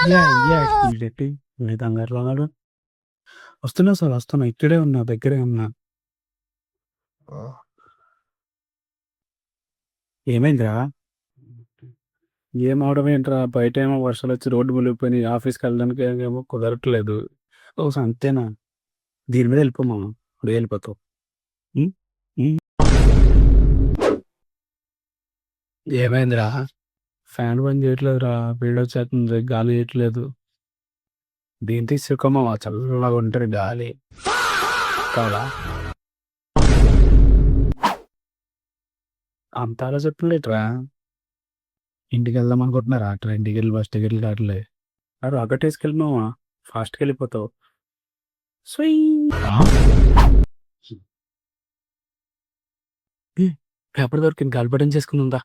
ఈడెట్టి కంగారులో ఉన్నాడు. వస్తున్నా సార్ వస్తున్నా, ఇక్కడే ఉన్నా, దగ్గరే ఉన్నా. ఏమైందిరా? ఏం అవడం ఏంట్రా, బయట ఏమో వర్షాలు వచ్చి రోడ్డు మునిగిపోయినాయి, ఆఫీస్కి వెళ్ళడానికి ఏమో కుదరట్లేదు. ఓ అంతేనా? దీని మీద వెళ్ళిపోమా, ఇప్పుడు వెళ్ళిపోతావు. ఉం? ఉం? ఏమైందిరా? ఫ్యాన్ బంద్ చేయట్లేదురా, వేడి వచ్చేస్తుంది, గాలి చేయట్లేదు. దీని తీసుకుమా, చల్లగా ఉంటుంది గాలి. కావాలా? అంత అలా చెప్పలేట్రా. ఇంటికి వెళ్దాం అనుకుంటున్నారా? అట్లా ఇంటికి వెళ్ళి బస్ టికెట్లు కావట్లే. రాకెట్ వేసుకెళ్ళినావా, ఫాస్ట్కి వెళ్ళిపోతావు. పేపర్ దొరికింది, గాలిపటం చేసుకుందా.